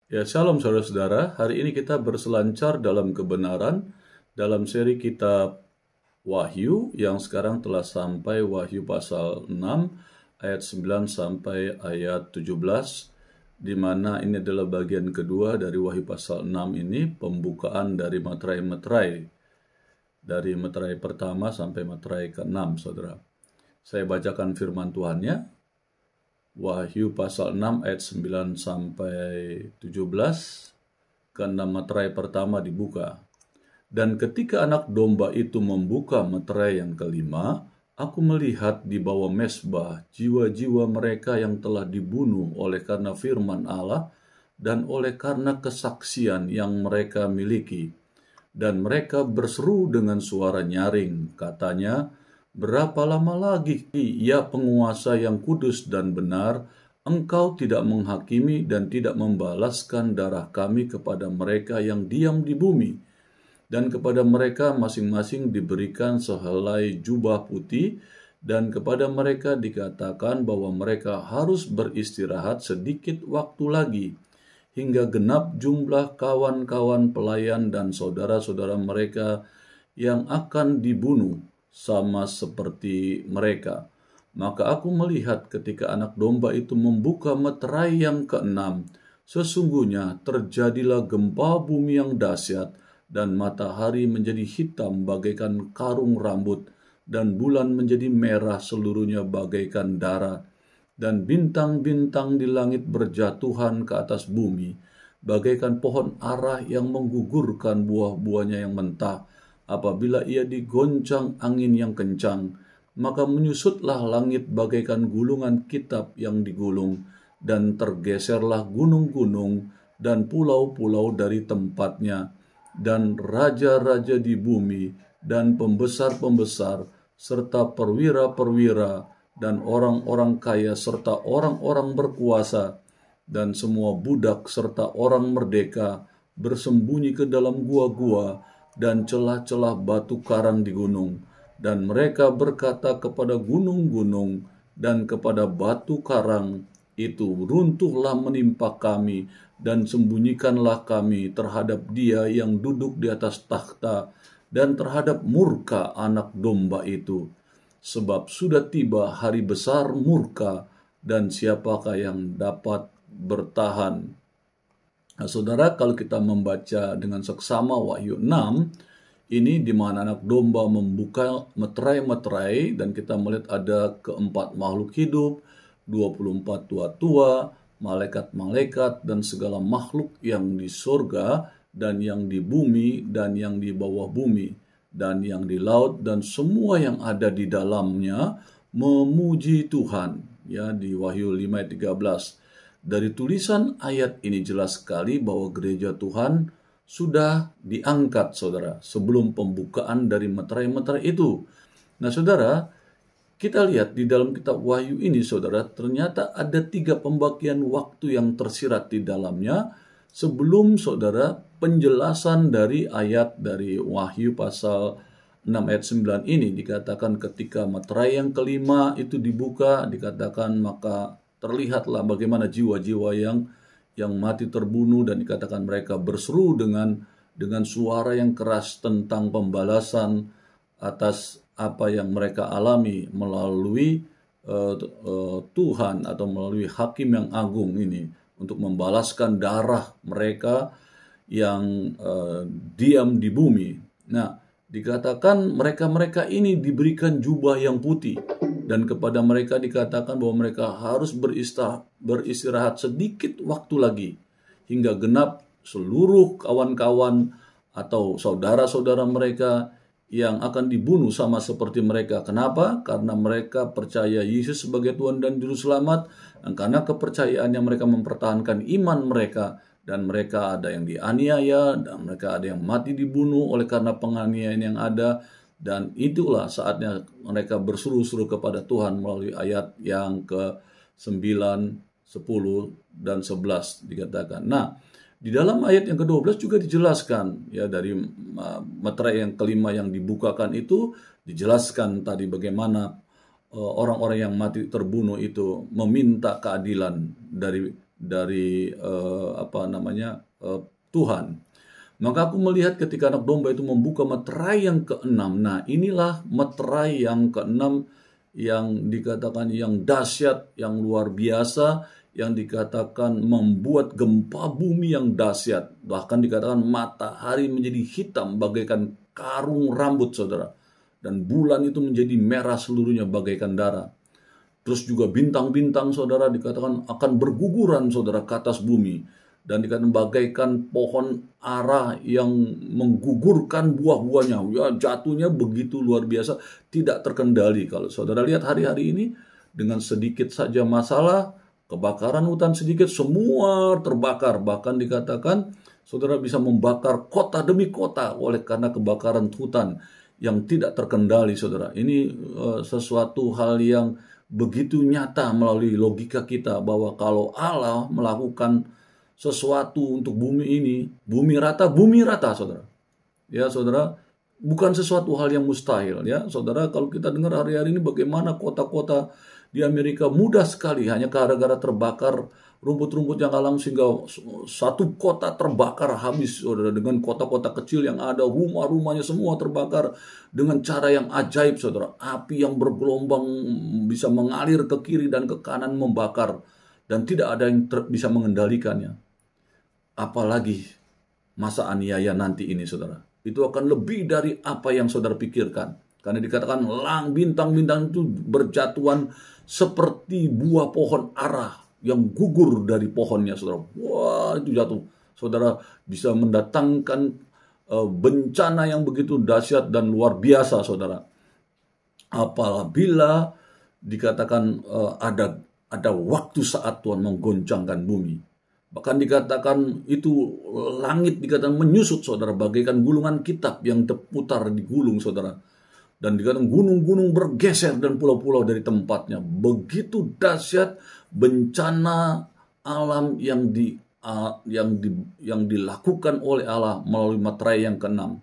Ya, shalom saudara-saudara. Hari ini kita berselancar dalam kebenaran dalam seri kitab Wahyu yang sekarang telah sampai Wahyu pasal 6 ayat 9 sampai ayat 17, di mana ini adalah bagian kedua dari Wahyu pasal 6 ini, pembukaan dari meterai-meterai, dari meterai pertama sampai meterai ke-6, saudara. Saya bacakan firman Tuhannya. Wahyu pasal 6 ayat 9 sampai 17, ke-6 meterai pertama dibuka. Dan ketika anak domba itu membuka meterai yang kelima, aku melihat di bawah mezbah jiwa-jiwa mereka yang telah dibunuh oleh karena firman Allah dan oleh karena kesaksian yang mereka miliki. Dan mereka berseru dengan suara nyaring, katanya, "Berapa lama lagi, ya penguasa yang kudus dan benar, engkau tidak menghakimi dan tidak membalaskan darah kami kepada mereka yang diam di bumi?" Dan kepada mereka masing-masing diberikan sehelai jubah putih, dan kepada mereka dikatakan bahwa mereka harus beristirahat sedikit waktu lagi, hingga genap jumlah kawan-kawan pelayan dan saudara-saudara mereka yang akan dibunuh sama seperti mereka. Maka aku melihat ketika anak domba itu membuka meterai yang keenam, sesungguhnya terjadilah gempa bumi yang dahsyat, dan matahari menjadi hitam bagaikan karung rambut, dan bulan menjadi merah seluruhnya bagaikan darah, dan bintang-bintang di langit berjatuhan ke atas bumi, bagaikan pohon ara yang menggugurkan buah-buahnya yang mentah. Apabila ia digoncang angin yang kencang, maka menyusutlah langit bagaikan gulungan kitab yang digulung, dan tergeserlah gunung-gunung dan pulau-pulau dari tempatnya, dan raja-raja di bumi, dan pembesar-pembesar, serta perwira-perwira, dan orang-orang kaya, serta orang-orang berkuasa, dan semua budak, serta orang merdeka, bersembunyi ke dalam gua-gua dan celah-celah batu karang di gunung. Dan mereka berkata kepada gunung-gunung dan kepada batu karang itu, "Runtuhlah menimpa kami, dan sembunyikanlah kami terhadap Dia yang duduk di atas takhta dan terhadap murka anak domba itu. Sebab sudah tiba hari besar murka, dan siapakah yang dapat bertahan?" Nah, saudara, kalau kita membaca dengan seksama Wahyu 6, ini di mana anak domba membuka meterai-meterai, dan kita melihat ada keempat makhluk hidup, 24 tua-tua, malaikat-malaikat, dan segala makhluk yang di surga, dan yang di bumi, dan yang di bawah bumi, dan yang di laut, dan semua yang ada di dalamnya memuji Tuhan. Ya, di Wahyu 5 ayat 13. Dari tulisan ayat ini jelas sekali bahwa gereja Tuhan sudah diangkat, saudara, sebelum pembukaan dari meterai-meterai itu. Nah, saudara, kita lihat di dalam kitab Wahyu ini, saudara, ternyata ada 3 pembagian waktu yang tersirat di dalamnya sebelum, saudara, penjelasan dari ayat dari Wahyu pasal 6 ayat 9 ini. Dikatakan ketika meterai yang kelima itu dibuka, dikatakan maka terlihatlah bagaimana jiwa-jiwa yang mati terbunuh, dan dikatakan mereka berseru dengan suara yang keras tentang pembalasan atas apa yang mereka alami melalui Tuhan atau melalui hakim yang agung ini, untuk membalaskan darah mereka yang diam di bumi. Nah, dikatakan mereka-mereka ini diberikan jubah yang putih, dan kepada mereka dikatakan bahwa mereka harus beristirahat sedikit waktu lagi, hingga genap seluruh kawan-kawan atau saudara-saudara mereka yang akan dibunuh sama seperti mereka. Kenapa? Karena mereka percaya Yesus sebagai Tuhan dan Juru Selamat, dan karena kepercayaannya mereka mempertahankan iman mereka, dan mereka ada yang dianiaya, dan mereka ada yang mati dibunuh oleh karena penganiayaan yang ada. Dan itulah saatnya mereka berseru-seru kepada Tuhan melalui ayat yang ke-9, 10, dan 11 dikatakan. Nah, di dalam ayat yang ke-12 juga dijelaskan, ya, dari meterai yang kelima yang dibukakan itu dijelaskan tadi bagaimana orang-orang yang mati terbunuh itu meminta keadilan dari Tuhan. Maka aku melihat ketika anak domba itu membuka meterai yang keenam. Nah, inilah meterai yang keenam yang dikatakan yang dahsyat, yang luar biasa, yang dikatakan membuat gempa bumi yang dahsyat. Bahkan dikatakan matahari menjadi hitam bagaikan karung rambut, saudara. Dan bulan itu menjadi merah seluruhnya bagaikan darah. Terus juga bintang-bintang, saudara, dikatakan akan berguguran, saudara, ke atas bumi. Dan dikatakan bagaikan pohon ara yang menggugurkan buah-buahnya. Ya, jatuhnya begitu luar biasa, tidak terkendali. Kalau saudara lihat hari-hari ini, dengan sedikit saja masalah, kebakaran hutan sedikit, semua terbakar. Bahkan dikatakan, saudara bisa membakar kota demi kota oleh karena kebakaran hutan yang tidak terkendali, saudara. Ini sesuatu hal yang begitu nyata melalui logika kita, bahwa kalau Allah melakukan sesuatu untuk bumi ini, bumi rata, saudara. Ya, saudara, bukan sesuatu hal yang mustahil, ya, saudara. Kalau kita dengar hari-hari ini bagaimana kota-kota di Amerika mudah sekali hanya gara-gara terbakar rumput-rumput yang alam, sehingga satu kota terbakar habis, saudara. Dengan kota-kota kecil yang ada, rumah-rumahnya semua terbakar dengan cara yang ajaib, saudara. Api yang bergelombang bisa mengalir ke kiri dan ke kanan membakar, dan tidak ada yang bisa mengendalikannya. Apalagi masa aniaya nanti ini, saudara. Itu akan lebih dari apa yang saudara pikirkan. Karena dikatakan bintang-bintang itu berjatuhan seperti buah pohon ara yang gugur dari pohonnya, saudara. Wah, itu jatuh. Saudara bisa mendatangkan bencana yang begitu dahsyat dan luar biasa, saudara. Apabila dikatakan ada waktu saat Tuhan menggoncangkan bumi. Bahkan dikatakan itu langit dikatakan menyusut, saudara, bagaikan gulungan kitab yang terputar di gulung, saudara. Dan dikatakan gunung-gunung bergeser dan pulau-pulau dari tempatnya. Begitu dahsyat bencana alam yang dilakukan oleh Allah melalui meterai yang keenam.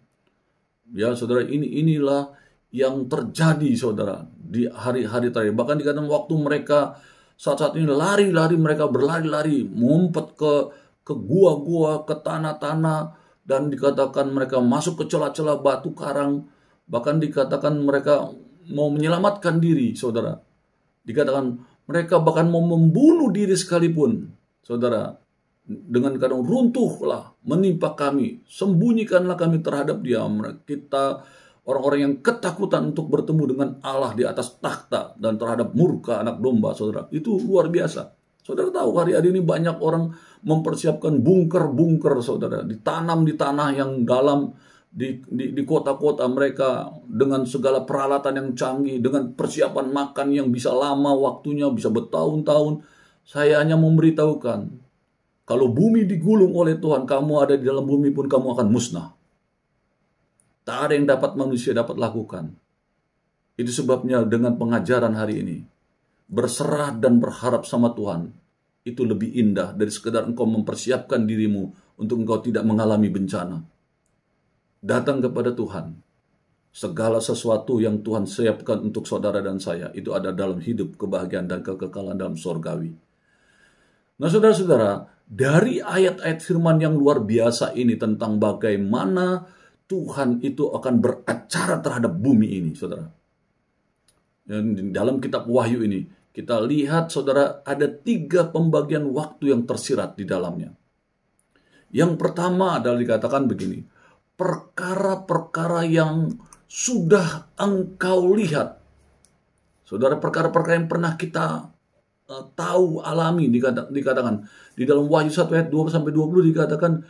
Ya, saudara, inilah yang terjadi, saudara, di hari-hari terakhir. Bahkan dikatakan waktu mereka saat-saat ini mereka berlari-lari, mengumpet ke gua-gua, ke tanah-tanah, dan dikatakan mereka masuk ke celah-celah batu karang. Bahkan dikatakan mereka mau menyelamatkan diri, saudara. Dikatakan mereka bahkan mau membunuh diri sekalipun, saudara. Dengan kadang runtuhlah menimpa kami, sembunyikanlah kami terhadap Dia. Kita orang-orang yang ketakutan untuk bertemu dengan Allah di atas takhta dan terhadap murka anak domba, saudara. Itu luar biasa. Saudara tahu hari-hari ini banyak orang mempersiapkan bunker-bunker, saudara. Ditanam di tanah yang dalam, di kota-kota mereka, dengan segala peralatan yang canggih, dengan persiapan makan yang bisa lama waktunya, bisa bertahun-tahun. Saya hanya memberitahukan, kalau bumi digulung oleh Tuhan, kamu ada di dalam bumi pun kamu akan musnah. Tak ada yang dapat manusia dapat lakukan. Itu sebabnya dengan pengajaran hari ini, berserah dan berharap sama Tuhan, itu lebih indah dari sekedar engkau mempersiapkan dirimu untuk engkau tidak mengalami bencana. Datang kepada Tuhan. Segala sesuatu yang Tuhan siapkan untuk saudara dan saya, itu ada dalam hidup, kebahagiaan, dan kekekalan dalam surgawi. Nah, saudara-saudara, dari ayat-ayat firman yang luar biasa ini tentang bagaimana Tuhan itu akan beracara terhadap bumi ini, saudara. Dan dalam kitab Wahyu ini, kita lihat, saudara, ada 3 pembagian waktu yang tersirat di dalamnya. Yang pertama adalah dikatakan begini, perkara-perkara yang sudah engkau lihat. Saudara, perkara-perkara yang pernah kita tahu, alami, dikatakan. Di dalam Wahyu 1 ayat 2-20 dikatakan,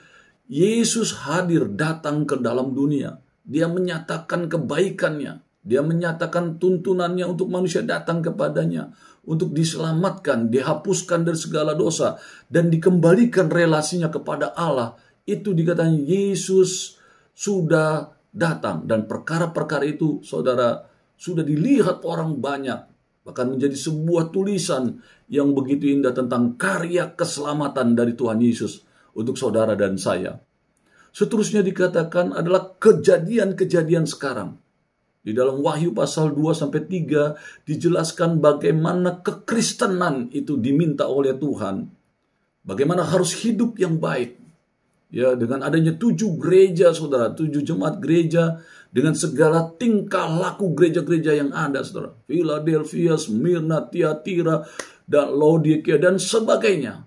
Yesus hadir datang ke dalam dunia. Dia menyatakan kebaikannya. Dia menyatakan tuntunannya untuk manusia datang kepadanya. Untuk diselamatkan, dihapuskan dari segala dosa. Dan dikembalikan relasinya kepada Allah. Itu dikatakan Yesus sudah datang. Dan perkara-perkara itu, saudara, sudah dilihat orang banyak. Bahkan menjadi sebuah tulisan yang begitu indah tentang karya keselamatan dari Tuhan Yesus untuk saudara dan saya. Seterusnya dikatakan adalah kejadian-kejadian sekarang. Di dalam Wahyu pasal 2-3 dijelaskan bagaimana kekristenan itu diminta oleh Tuhan. Bagaimana harus hidup yang baik. Ya, dengan adanya 7 gereja, saudara, 7 jemaat gereja, dengan segala tingkah laku gereja-gereja yang ada, saudara. Philadelphia, Smyrna, Thyatira, dan Laodikia, dan sebagainya.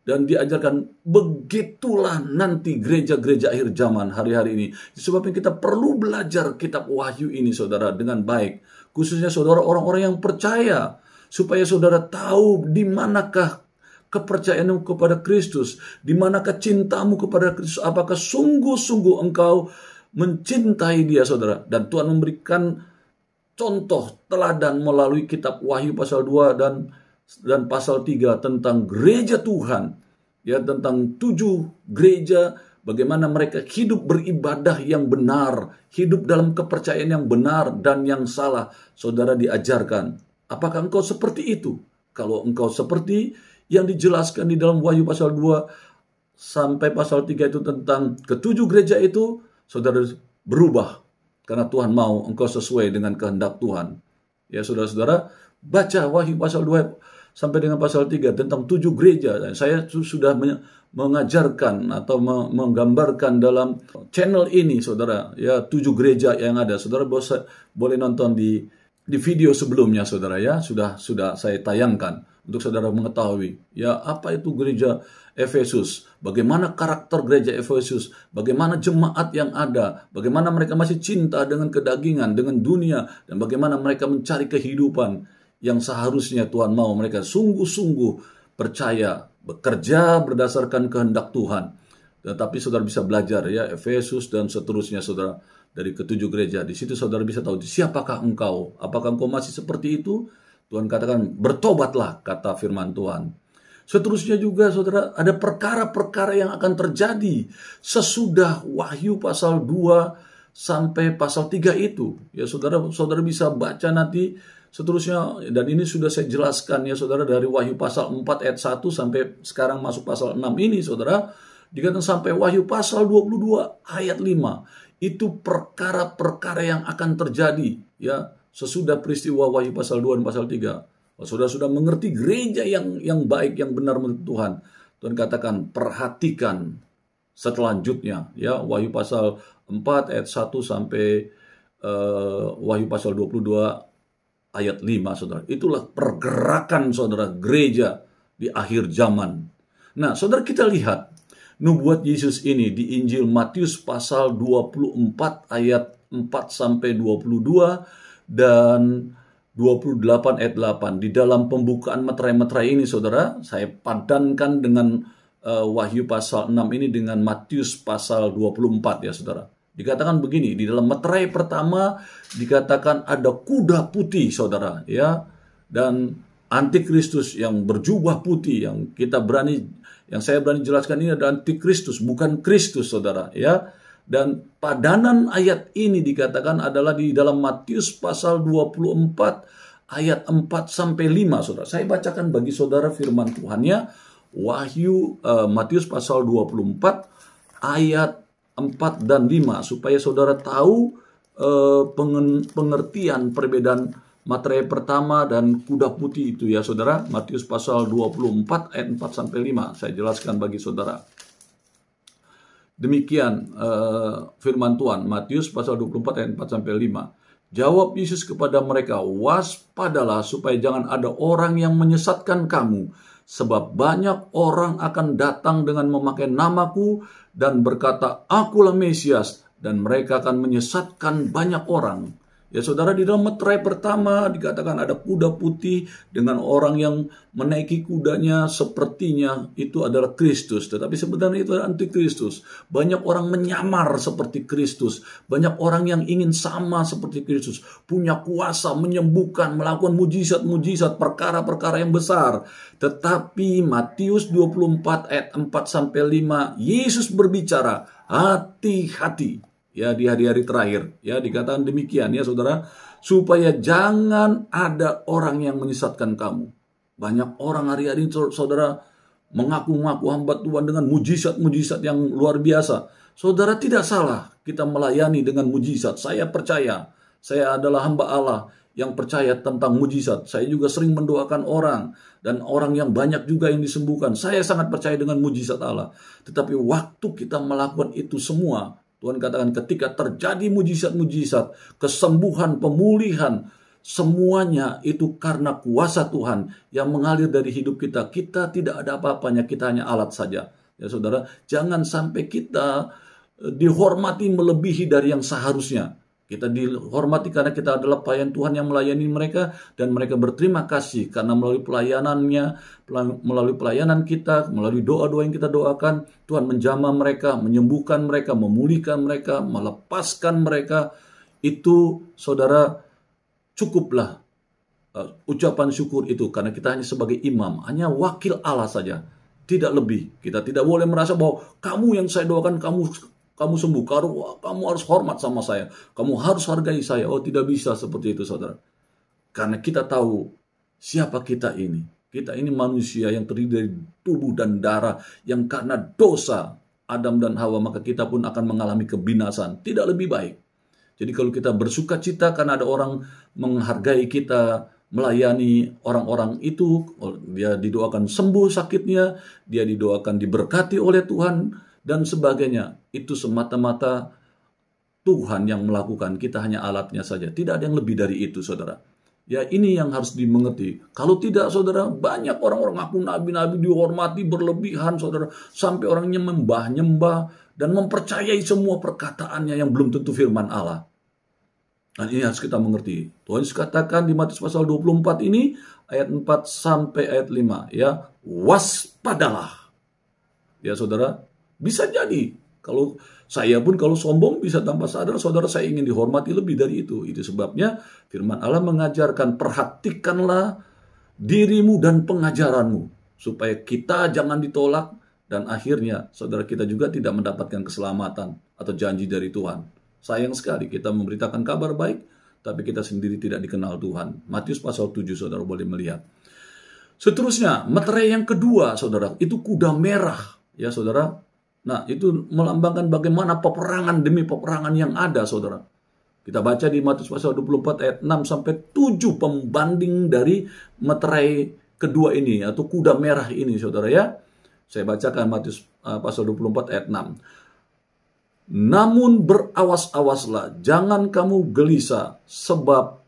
Dan diajarkan, begitulah nanti gereja-gereja akhir zaman hari-hari ini. Sebabnya kita perlu belajar kitab Wahyu ini, saudara, dengan baik. Khususnya saudara orang-orang yang percaya. Supaya saudara tahu di manakah kepercayaanmu kepada Kristus, di manakah cintamu kepada Kristus, apakah sungguh-sungguh engkau mencintai Dia, saudara. Dan Tuhan memberikan contoh teladan melalui kitab Wahyu pasal 2 dan pasal 3 tentang gereja Tuhan, ya, tentang 7 gereja, bagaimana mereka hidup beribadah yang benar, hidup dalam kepercayaan yang benar dan yang salah. Saudara diajarkan, apakah engkau seperti itu? Kalau engkau seperti yang dijelaskan di dalam Wahyu pasal 2 sampai pasal 3 itu tentang ketujuh gereja itu, saudara berubah. Karena Tuhan mau engkau sesuai dengan kehendak Tuhan. Ya, saudara-saudara, baca Wahyu pasal 2 sampai dengan pasal 3 tentang 7 gereja. Saya sudah mengajarkan atau menggambarkan dalam channel ini, saudara. Ya, 7 gereja yang ada. Saudara boleh nonton di video sebelumnya, saudara, ya. Sudah saya tayangkan untuk saudara mengetahui, ya, apa itu gereja Efesus, bagaimana karakter gereja Efesus, bagaimana jemaat yang ada, bagaimana mereka masih cinta dengan kedagingan, dengan dunia, dan bagaimana mereka mencari kehidupan yang seharusnya Tuhan mau mereka sungguh-sungguh percaya, bekerja berdasarkan kehendak Tuhan. Tetapi saudara bisa belajar, ya, Efesus dan seterusnya, saudara, dari ketujuh gereja. Di situ saudara bisa tahu siapakah engkau, apakah engkau masih seperti itu. Tuhan katakan, bertobatlah, kata firman Tuhan. Seterusnya juga, saudara, ada perkara-perkara yang akan terjadi sesudah Wahyu pasal 2 sampai pasal 3 itu. Ya, saudara bisa baca nanti seterusnya, dan ini sudah saya jelaskan, ya, saudara, dari Wahyu pasal 4 ayat 1 sampai sekarang masuk pasal 6 ini, saudara, dikatakan sampai Wahyu pasal 22 ayat 5. Itu perkara-perkara yang akan terjadi, ya, sesudah peristiwa Wahyu pasal 2 dan pasal 3. Saudara sudah mengerti gereja yang baik, yang benar menurut Tuhan. Tuhan katakan, perhatikan selanjutnya, ya, Wahyu pasal 4 ayat 1 sampai Wahyu pasal 22 ayat 5, saudara. Itulah pergerakan, saudara, gereja di akhir zaman. Nah, saudara, kita lihat nubuat Yesus ini di Injil Matius pasal 24 ayat 4 sampai 22 dan 28 ayat 8. Di dalam pembukaan meterai-meterai ini, saudara, saya padankan dengan Wahyu pasal 6 ini dengan Matius pasal 24, ya, saudara. Dikatakan begini, di dalam meterai pertama dikatakan ada kuda putih, saudara, ya, dan antikristus yang berjubah putih, yang saya berani jelaskan ini ada antikristus, bukan Kristus, saudara, ya. Dan padanan ayat ini dikatakan adalah di dalam Matius pasal 24 ayat 4 sampai 5, saudara. Saya bacakan bagi saudara firman Tuhannya, Wahyu Matius pasal 24 ayat 4 dan 5, supaya saudara tahu pengertian perbedaan materai pertama dan kuda putih itu, ya, saudara. Matius pasal 24 ayat 4 sampai 5. Saya jelaskan bagi saudara. Demikian firman Tuhan, Matius pasal 24 ayat 4 sampai 5. Jawab Yesus kepada mereka, waspadalah supaya jangan ada orang yang menyesatkan kamu, sebab banyak orang akan datang dengan memakai namaku dan berkata, akulah Mesias, dan mereka akan menyesatkan banyak orang. Ya, saudara, di dalam meterai pertama dikatakan ada kuda putih dengan orang yang menaiki kudanya sepertinya itu adalah Kristus. Tetapi sebenarnya itu adalah antikristus. Banyak orang menyamar seperti Kristus. Banyak orang yang ingin sama seperti Kristus. Punya kuasa, menyembuhkan, melakukan mujizat-mujizat, perkara-perkara yang besar. Tetapi Matius 24 ayat 4 sampai 5, Yesus berbicara, hati-hati. Ya, di hari-hari terakhir, ya, dikatakan demikian, ya, saudara, supaya jangan ada orang yang menyesatkan kamu. Banyak orang hari-hari, saudara, mengaku-ngaku hamba Tuhan dengan mujizat-mujizat yang luar biasa. Saudara, tidak salah kita melayani dengan mujizat. Saya percaya, saya adalah hamba Allah yang percaya tentang mujizat. Saya juga sering mendoakan orang, dan orang yang banyak juga yang disembuhkan. Saya sangat percaya dengan mujizat Allah. Tetapi waktu kita melakukan itu semua, Tuhan katakan ketika terjadi mujizat-mujizat, kesembuhan, pemulihan, semuanya itu karena kuasa Tuhan yang mengalir dari hidup kita. Kita tidak ada apa-apanya, kita hanya alat saja. Ya saudara, jangan sampai kita dihormati melebihi dari yang seharusnya. Kita dihormati karena kita adalah pelayan Tuhan yang melayani mereka, dan mereka berterima kasih karena melalui pelayanannya, melalui pelayanan kita, melalui doa-doa yang kita doakan, Tuhan menjamah mereka, menyembuhkan mereka, memulihkan mereka, melepaskan mereka. Itu saudara, cukuplah ucapan syukur itu, karena kita hanya sebagai imam, hanya wakil Allah saja, tidak lebih. Kita tidak boleh merasa bahwa kamu yang saya doakan, kamu sembuh, kamu harus hormat sama saya, kamu harus hargai saya. Oh, tidak bisa seperti itu saudara. Karena kita tahu siapa kita ini. Kita ini manusia yang terdiri dari tubuh dan darah, yang karena dosa Adam dan Hawa, maka kita pun akan mengalami kebinasan. Tidak lebih baik. Jadi kalau kita bersuka cita karena ada orang menghargai kita, melayani orang-orang itu, dia didoakan sembuh sakitnya, dia didoakan diberkati oleh Tuhan, dan sebagainya, itu semata-mata Tuhan yang melakukan, kita hanya alatnya saja. Tidak ada yang lebih dari itu, saudara. Ya, ini yang harus dimengerti. Kalau tidak, saudara, banyak orang-orang ngaku nabi-nabi dihormati berlebihan, saudara, sampai orangnya nyembah dan mempercayai semua perkataannya yang belum tentu firman Allah. Dan ini harus kita mengerti. Tuhan Yesus katakan di Matius pasal 24 ini, ayat 4 sampai ayat 5, ya, waspadalah. Ya, saudara, bisa jadi, kalau saya pun kalau sombong bisa tanpa sadar, saudara, saya ingin dihormati lebih dari itu. Itu sebabnya firman Allah mengajarkan, perhatikanlah dirimu dan pengajaranmu, supaya kita jangan ditolak, dan akhirnya saudara kita juga tidak mendapatkan keselamatan atau janji dari Tuhan. Sayang sekali kita memberitakan kabar baik, tapi kita sendiri tidak dikenal Tuhan. Matius pasal 7, saudara boleh melihat. Seterusnya, meterai yang kedua, saudara, itu kuda merah, ya saudara. Nah, itu melambangkan bagaimana peperangan demi peperangan yang ada, saudara. Kita baca di Matius pasal 24 ayat 6 sampai 7 pembanding dari meterai kedua ini atau kuda merah ini, saudara ya. Saya bacakan Matius pasal 24 ayat 6. Namun berawas-awaslah, jangan kamu gelisah, sebab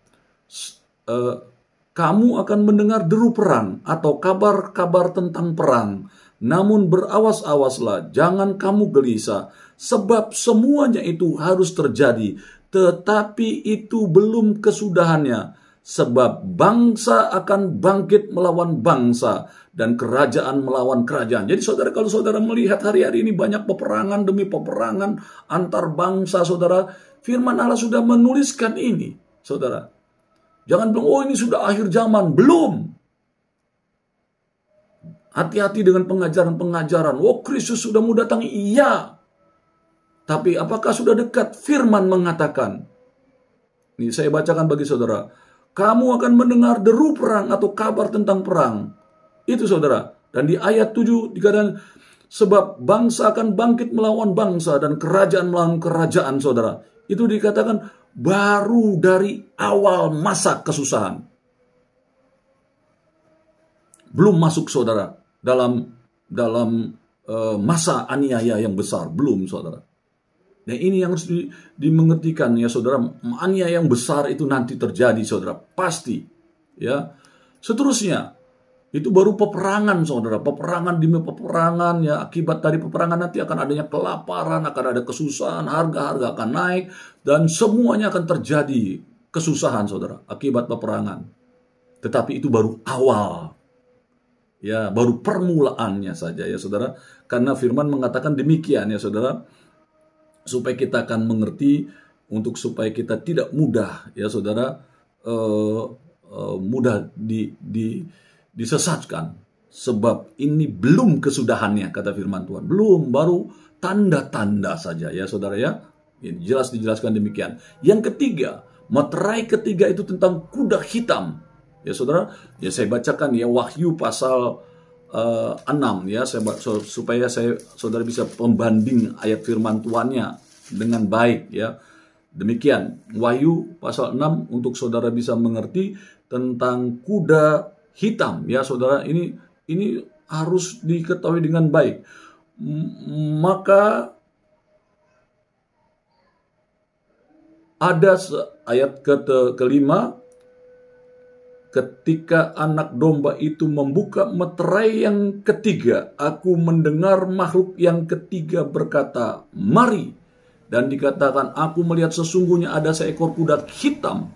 kamu akan mendengar deru perang atau kabar-kabar tentang perang. Namun berawas-awaslah, jangan kamu gelisah, sebab semuanya itu harus terjadi, tetapi itu belum kesudahannya. Sebab bangsa akan bangkit melawan bangsa, dan kerajaan melawan kerajaan. Jadi saudara, kalau saudara melihat hari-hari ini banyak peperangan demi peperangan antar bangsa, saudara, firman Allah sudah menuliskan ini, saudara. Jangan bilang, oh ini sudah akhir zaman. Belum. Hati-hati dengan pengajaran-pengajaran. Oh, Kristus sudah mau datang. Iya. Tapi apakah sudah dekat? Firman mengatakan. Ini saya bacakan bagi saudara. Kamu akan mendengar deru perang atau kabar tentang perang. Itu saudara. Dan di ayat 7 dikatakan, sebab bangsa akan bangkit melawan bangsa dan kerajaan melawan kerajaan, saudara. Itu dikatakan baru dari awal masa kesusahan. Belum masuk, saudara, dalam masa aniaya yang besar. Belum, saudara. Nah, ini yang harus dimengertikan, ya saudara. Aniaya yang besar itu nanti terjadi, saudara. Pasti. Ya. Seterusnya, itu baru peperangan, saudara. Peperangan demi peperangan, ya. Akibat dari peperangan nanti akan adanya kelaparan, akan ada kesusahan, harga-harga akan naik, dan semuanya akan terjadi kesusahan, saudara, akibat peperangan. Tetapi itu baru awal. Ya, baru permulaannya saja, ya saudara. Karena firman mengatakan demikian, ya saudara, supaya kita akan mengerti, supaya kita tidak mudah, ya saudara, mudah disesatkan. Sebab ini belum kesudahannya, kata firman Tuhan. Belum, baru tanda-tanda saja, ya saudara ya. Jelas dijelaskan demikian. Yang ketiga, meterai ketiga itu tentang kuda hitam. Ya saudara, ya saya bacakan ya Wahyu pasal 6 ya, supaya saudara bisa pembanding ayat firman Tuhannya dengan baik ya. Demikian Wahyu pasal 6 untuk saudara bisa mengerti tentang kuda hitam. Ya saudara, ini harus diketahui dengan baik. Maka ada ayat kelima, ketika anak domba itu membuka meterai yang ketiga, aku mendengar makhluk yang ketiga berkata, "Mari." Dan dikatakan, aku melihat sesungguhnya ada seekor kuda hitam.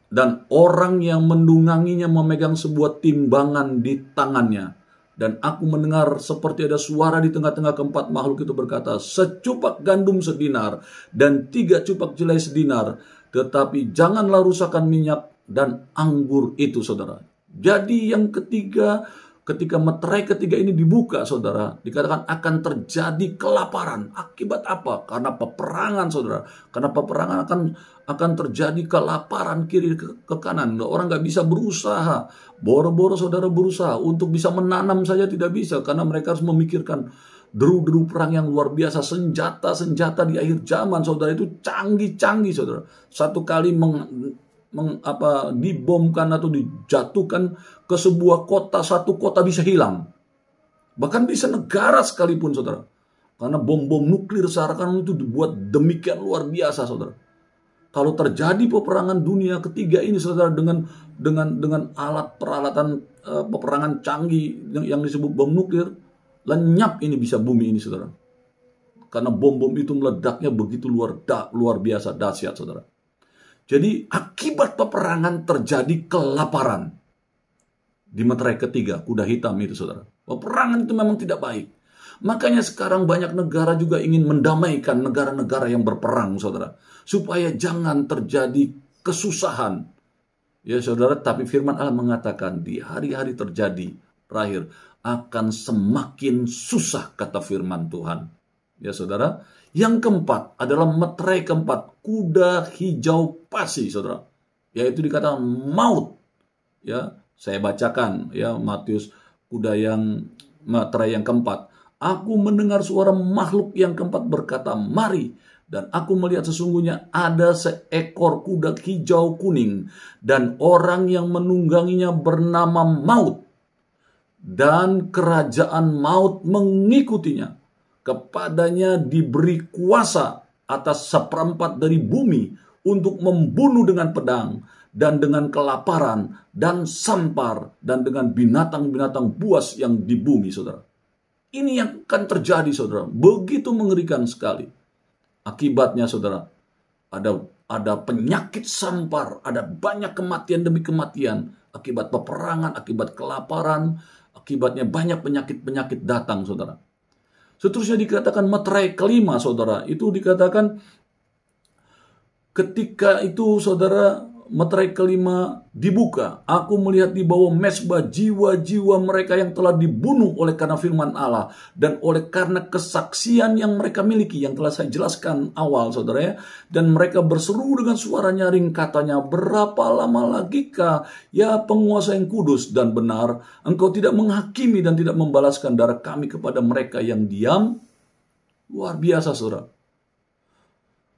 Dan orang yang menungganginya memegang sebuah timbangan di tangannya. Dan aku mendengar seperti ada suara di tengah-tengah keempat makhluk itu berkata, "Secupak gandum sedinar dan 3 cupak jelai sedinar. Tetapi janganlah rusakkan minyak dan anggur itu," saudara. Jadi yang ketiga, ketika meterai ketiga ini dibuka, saudara, dikatakan akan terjadi kelaparan. Akibat apa? Karena peperangan, saudara. Karena peperangan akan terjadi kelaparan kiri ke kanan. Orang nggak bisa berusaha. Boro-boro saudara berusaha untuk bisa menanam saja tidak bisa, karena mereka harus memikirkan deru-deru perang yang luar biasa. Senjata-senjata di akhir zaman, saudara, itu canggih-canggih, saudara. Satu kali dibomkan atau dijatuhkan ke sebuah kota, satu kota bisa hilang. Bahkan bisa negara sekalipun, saudara. Karena bom-bom nuklir sekarang itu dibuat demikian luar biasa, saudara. Kalau terjadi peperangan dunia ketiga ini, saudara, dengan alat peralatan peperangan canggih yang disebut bom nuklir, lenyap ini bisa bumi ini, saudara. Karena bom-bom itu meledaknya begitu luar biasa dahsyat, saudara. Jadi akibat peperangan terjadi kelaparan. Di meterai ketiga, kuda hitam itu, saudara. Peperangan itu memang tidak baik. Makanya sekarang banyak negara juga ingin mendamaikan negara-negara yang berperang, saudara. Supaya jangan terjadi kesusahan. Ya saudara, tapi firman Allah mengatakan di hari-hari terjadi terakhir akan semakin susah, kata firman Tuhan. Ya saudara, yang keempat adalah meterai keempat, kuda hijau pasi, saudara. Yaitu dikatakan maut. Ya, saya bacakan ya Matius kuda yang meterai yang keempat. Aku mendengar suara makhluk yang keempat berkata, "Mari." Dan aku melihat sesungguhnya ada seekor kuda hijau kuning. Dan orang yang menungganginya bernama Maut. Dan kerajaan maut mengikutinya. Kepadanya diberi kuasa atas 1/4 dari bumi untuk membunuh dengan pedang. Dan dengan kelaparan dan sampar. Dan dengan binatang-binatang buas yang di bumi, saudara. Ini yang akan terjadi, saudara. Begitu mengerikan sekali. Akibatnya, saudara, ada penyakit sampar, ada banyak kematian demi kematian akibat peperangan, akibat kelaparan, akibatnya banyak penyakit-penyakit datang, saudara. Seterusnya dikatakan meterai kelima, saudara. Itu dikatakan ketika itu, saudara, meterai kelima dibuka. Aku melihat di bawah mezbah jiwa-jiwa mereka yang telah dibunuh oleh karena firman Allah. Dan oleh karena kesaksian yang mereka miliki. Yang telah saya jelaskan awal, saudara ya. Dan mereka berseru dengan suara nyaring, katanya, "Berapa lama lagikah, ya penguasa yang kudus dan benar, engkau tidak menghakimi dan tidak membalaskan darah kami kepada mereka yang diam?" Luar biasa, saudara.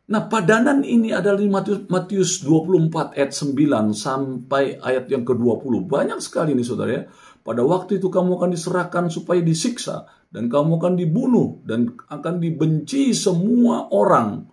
Nah, padanan ini adalah di Matius 24 ayat 9 sampai ayat yang ke-20. Banyak sekali nih, saudara ya. Pada waktu itu kamu akan diserahkan supaya disiksa. Dan kamu akan dibunuh. Dan akan dibenci semua orang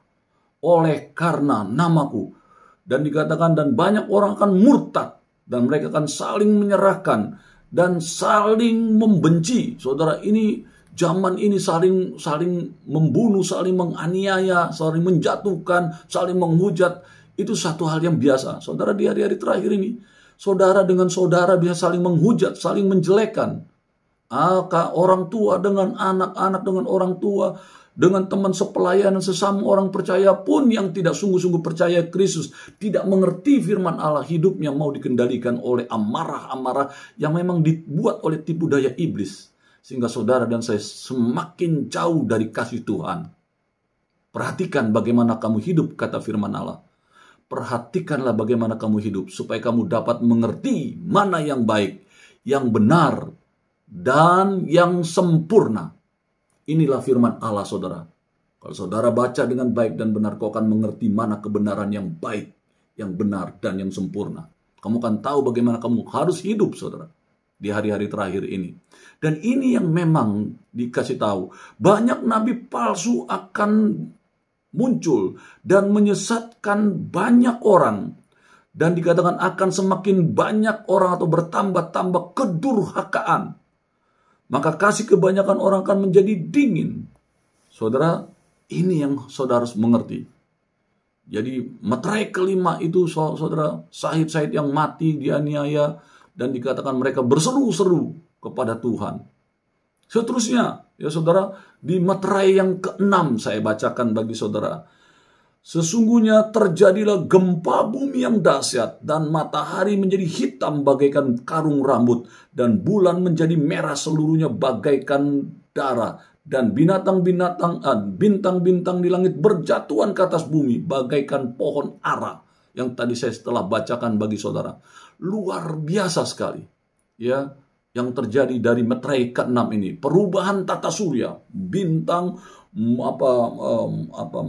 oleh karena namaku. Dan dikatakan, dan banyak orang akan murtad. Dan mereka akan saling menyerahkan. Dan saling membenci. Saudara, ini zaman ini saling membunuh, saling menganiaya, saling menjatuhkan, saling menghujat. Itu satu hal yang biasa. Saudara, di hari-hari terakhir ini, saudara dengan saudara bisa saling menghujat, saling menjelekan. Orang tua dengan anak dengan orang tua, dengan teman sepelayanan, sesama orang percaya pun yang tidak sungguh-sungguh percaya Kristus, tidak mengerti firman Allah, hidupnya mau dikendalikan oleh amarah-amarah yang memang dibuat oleh tipu daya iblis. Sehingga saudara dan saya semakin jauh dari kasih Tuhan. Perhatikan bagaimana kamu hidup, kata firman Allah. Perhatikanlah bagaimana kamu hidup, supaya kamu dapat mengerti mana yang baik, yang benar, dan yang sempurna. Inilah firman Allah, saudara. Kalau saudara baca dengan baik dan benar, kau akan mengerti mana kebenaran yang baik, yang benar, dan yang sempurna. Kamu akan tahu bagaimana kamu harus hidup, saudara, di hari-hari terakhir ini. Dan ini yang memang dikasih tahu. Banyak nabi palsu akan muncul dan menyesatkan banyak orang. Dan dikatakan akan semakin banyak orang atau bertambah-tambah kedurhakaan. Maka kasih kebanyakan orang akan menjadi dingin. Saudara, ini yang saudara harus mengerti. Jadi materai kelima itu saudara, syahid-syahid yang mati dianiaya dan dikatakan mereka berseru-seru kepada Tuhan. Seterusnya, ya saudara, di materai yang keenam saya bacakan bagi saudara. Sesungguhnya terjadilah gempa bumi yang dahsyat dan matahari menjadi hitam bagaikan karung rambut dan bulan menjadi merah seluruhnya bagaikan darah. Dan bintang-bintang di langit berjatuhan ke atas bumi bagaikan pohon ara yang tadi saya telah bacakan bagi saudara. Luar biasa sekali, ya, yang terjadi dari materai ke-6 ini. Perubahan tata surya, bintang,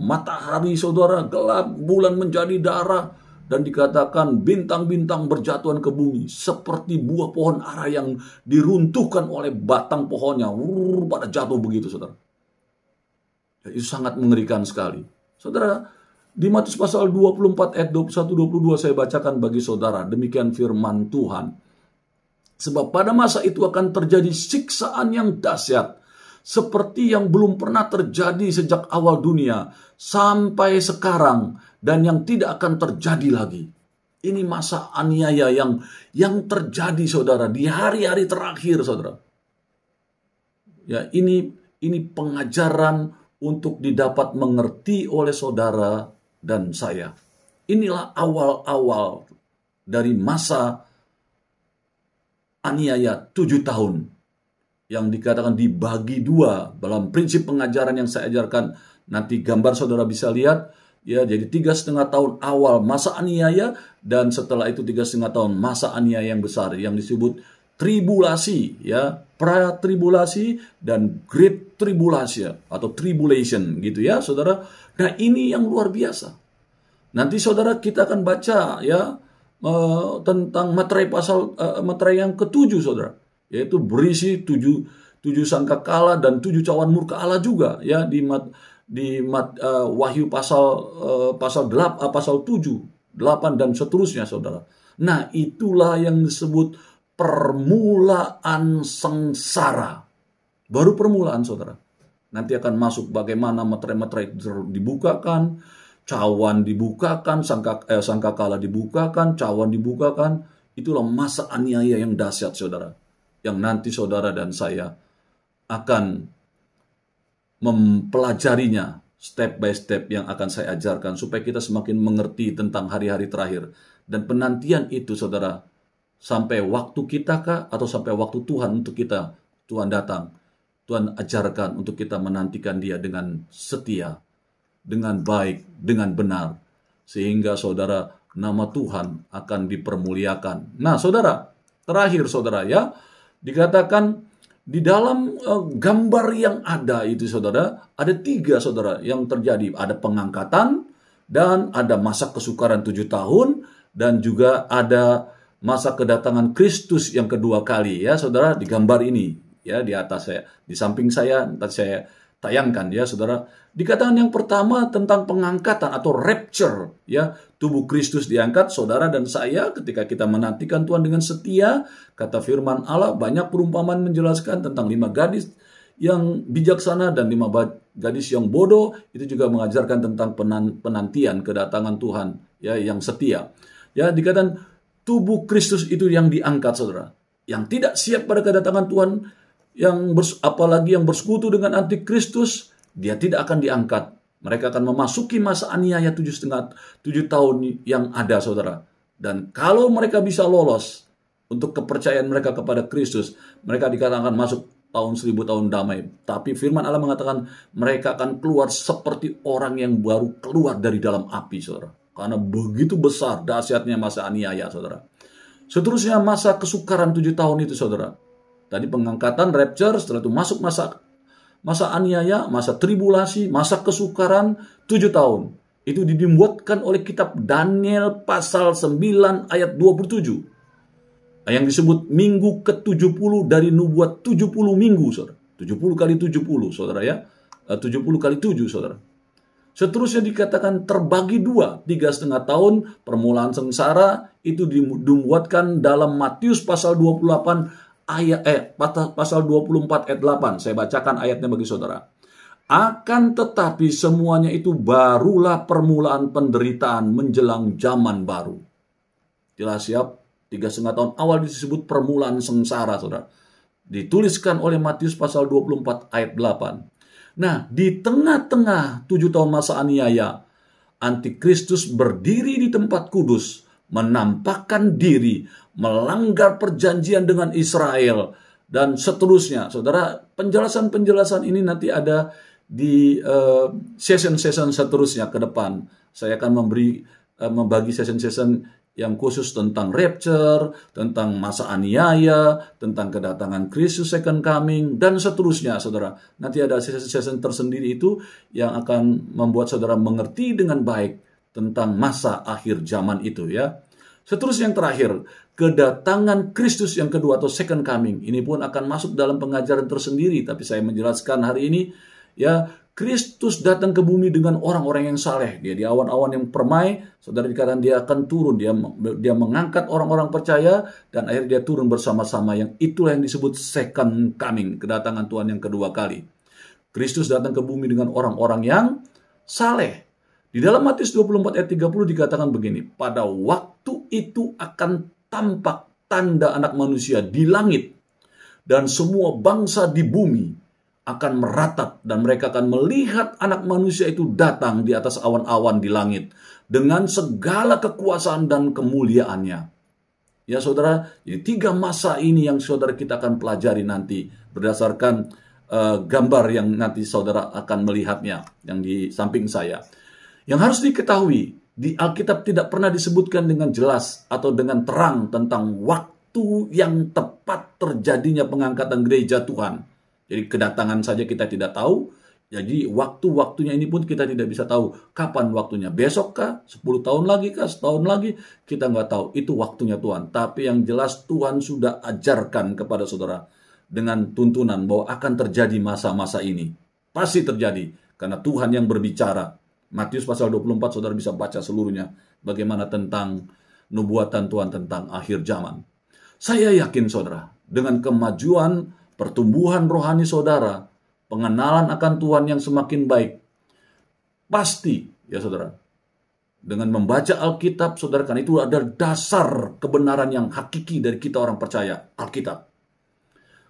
matahari saudara gelap, bulan menjadi darah, dan dikatakan bintang-bintang berjatuhan ke bumi seperti buah pohon ara yang diruntuhkan oleh batang pohonnya, pada jatuh begitu, saudara. Ya, itu sangat mengerikan sekali, saudara. Di Matius pasal 24 ayat 21-22 saya bacakan bagi saudara. Demikian firman Tuhan. Sebab pada masa itu akan terjadi siksaan yang dahsyat, seperti yang belum pernah terjadi sejak awal dunia sampai sekarang, dan yang tidak akan terjadi lagi. Ini masa aniaya yang terjadi, saudara, di hari-hari terakhir, saudara. Ya, ini pengajaran untuk didapat mengerti oleh saudara dan saya. Inilah awal-awal dari masa aniaya 7 tahun yang dikatakan dibagi dua dalam prinsip pengajaran yang saya ajarkan. Nanti gambar saudara bisa lihat, ya, jadi 3,5 tahun awal masa aniaya, dan setelah itu 3,5 tahun masa aniaya yang besar yang disebut tribulasi, ya, pra-tribulasi dan great tribulation atau tribulation gitu ya, saudara. Nah, ini yang luar biasa. Nanti saudara kita akan baca, ya, tentang materai yang ke-7, saudara, yaitu berisi 7 sangkakala dan 7 cawan murka Allah juga, ya, di Wahyu pasal 7, 8 dan seterusnya, saudara. Nah, itulah yang disebut permulaan sengsara. Baru permulaan, saudara. Nanti akan masuk bagaimana materai-materai dibukakan, cawan dibukakan, sangkakala dibukakan, cawan dibukakan. Itulah masa aniaya yang dahsyat, saudara, yang nanti saudara dan saya akan mempelajarinya step by step yang akan saya ajarkan supaya kita semakin mengerti tentang hari-hari terakhir. Dan penantian itu, saudara, sampai waktu kita kah atau sampai waktu Tuhan untuk kita, Tuhan datang, Tuhan ajarkan untuk kita menantikan Dia dengan setia, dengan baik, dengan benar, sehingga saudara, nama Tuhan akan dipermuliakan. Nah, saudara, terakhir, saudara, ya, dikatakan di dalam gambar yang ada itu, saudara, ada 3, saudara, yang terjadi. Ada pengangkatan, dan ada masa kesukaran 7 tahun, dan juga ada masa kedatangan Kristus yang kedua kali, ya, saudara, di gambar ini, ya, di atas saya, di samping saya, nanti saya tayangkan, ya, saudara. Dikatakan yang pertama tentang pengangkatan atau rapture, ya, tubuh Kristus diangkat, saudara dan saya ketika kita menantikan Tuhan dengan setia. Kata firman Allah, banyak perumpamaan menjelaskan tentang 5 gadis yang bijaksana dan 5 gadis yang bodoh. Itu juga mengajarkan tentang penantian kedatangan Tuhan, ya, yang setia. Ya, dikatakan tubuh Kristus itu yang diangkat, saudara. Yang tidak siap pada kedatangan Tuhan, apalagi yang bersekutu dengan antikristus, dia tidak akan diangkat. Mereka akan memasuki masa aniaya 7 tahun yang ada, saudara. Dan kalau mereka bisa lolos untuk kepercayaan mereka kepada Kristus, mereka dikatakan masuk tahun 1000 tahun damai. Tapi firman Allah mengatakan mereka akan keluar seperti orang yang baru keluar dari dalam api, saudara. Karena begitu besar dahsyatnya masa aniaya, saudara. Seterusnya masa kesukaran 7 tahun itu, saudara. Tadi pengangkatan, rapture, setelah itu masuk masa aniaya, masa tribulasi, masa kesukaran 7 tahun. Itu dibuatkan oleh kitab Daniel pasal 9 ayat 27. Yang disebut minggu ke-70 dari nubuat 70 minggu, saudara. 70 kali 70, saudara ya. 70 kali 7, saudara. Seterusnya dikatakan terbagi dua, 3,5 tahun permulaan sengsara itu dibuatkan dalam Matius pasal 28 pasal 24 ayat 8. Saya bacakan ayatnya bagi saudara. Akan tetapi semuanya itu barulah permulaan penderitaan menjelang zaman baru. Telah siap 3,5 tahun awal disebut permulaan sengsara, saudara. Dituliskan oleh Matius pasal 24 ayat 8. Nah, di tengah-tengah 7 tahun masa aniaya, Antikristus berdiri di tempat kudus, menampakkan diri, melanggar perjanjian dengan Israel, dan seterusnya. Saudara, penjelasan-penjelasan ini nanti ada di session-session seterusnya ke depan. Saya akan membagi session-session yang khusus tentang rapture, tentang masa aniaya, tentang kedatangan Kristus second coming, dan seterusnya, saudara. Nanti ada session tersendiri itu yang akan membuat saudara mengerti dengan baik tentang masa akhir zaman itu ya. Seterusnya yang terakhir, kedatangan Kristus yang kedua atau second coming. Ini pun akan masuk dalam pengajaran tersendiri, tapi saya menjelaskan hari ini ya. Kristus datang ke bumi dengan orang-orang yang saleh. Dia di awan-awan yang permai, saudara, dikatakan dia akan turun. Dia mengangkat orang-orang percaya, dan akhirnya dia turun bersama-sama. Yang itulah yang disebut second coming, kedatangan Tuhan yang kedua kali. Kristus datang ke bumi dengan orang-orang yang saleh. Di dalam Matius 24 ayat 30 dikatakan begini, pada waktu itu akan tampak tanda anak manusia di langit, dan semua bangsa di bumi akan meratap, dan mereka akan melihat anak manusia itu datang di atas awan-awan di langit dengan segala kekuasaan dan kemuliaannya. Ya saudara, jadi 3 masa ini yang saudara kita akan pelajari nanti berdasarkan gambar yang nanti saudara akan melihatnya yang di samping saya. Yang harus diketahui, di Alkitab tidak pernah disebutkan dengan jelas atau dengan terang tentang waktu yang tepat terjadinya pengangkatan gereja Tuhan. Jadi kedatangan saja kita tidak tahu. Jadi waktu-waktunya ini pun kita tidak bisa tahu. Kapan waktunya? Besok kah? 10 tahun lagi kah? Setahun lagi? Kita nggak tahu. Itu waktunya Tuhan. Tapi yang jelas Tuhan sudah ajarkan kepada saudara dengan tuntunan bahwa akan terjadi masa-masa ini. Pasti terjadi. Karena Tuhan yang berbicara. Matius pasal 24 saudara bisa baca seluruhnya. Bagaimana tentang nubuatan Tuhan tentang akhir zaman. Saya yakin saudara, dengan kemajuan pertumbuhan rohani saudara, pengenalan akan Tuhan yang semakin baik, pasti ya saudara, dengan membaca Alkitab saudara, kan itu ada dasar kebenaran yang hakiki dari kita orang percaya Alkitab.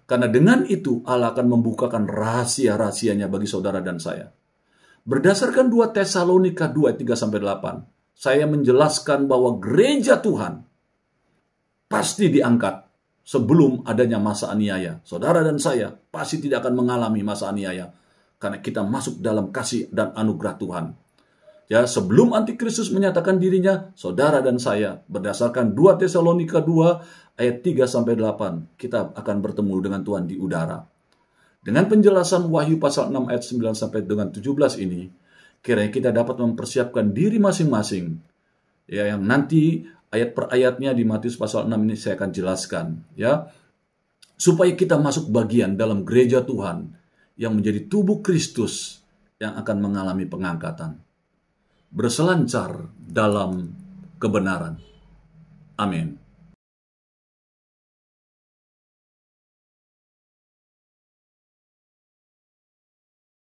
Karena dengan itu Allah akan membukakan rahasia-rahasianya bagi saudara dan saya. Berdasarkan 2 Tesalonika 2 ayat 3-8, saya menjelaskan bahwa gereja Tuhan pasti diangkat sebelum adanya masa aniaya. Saudara dan saya pasti tidak akan mengalami masa aniaya. Karena kita masuk dalam kasih dan anugerah Tuhan. Ya, sebelum Antikristus menyatakan dirinya, saudara dan saya, berdasarkan 2 Tesalonika 2 ayat 3-8, kita akan bertemu dengan Tuhan di udara. Dengan penjelasan Wahyu pasal 6 ayat 9-17 ini, kiranya kita dapat mempersiapkan diri masing-masing. Ya, yang nanti ayat per ayatnya di Matius pasal 6 ini saya akan jelaskan, ya, supaya kita masuk bagian dalam gereja Tuhan yang menjadi tubuh Kristus yang akan mengalami pengangkatan, berselancar dalam kebenaran. Amin.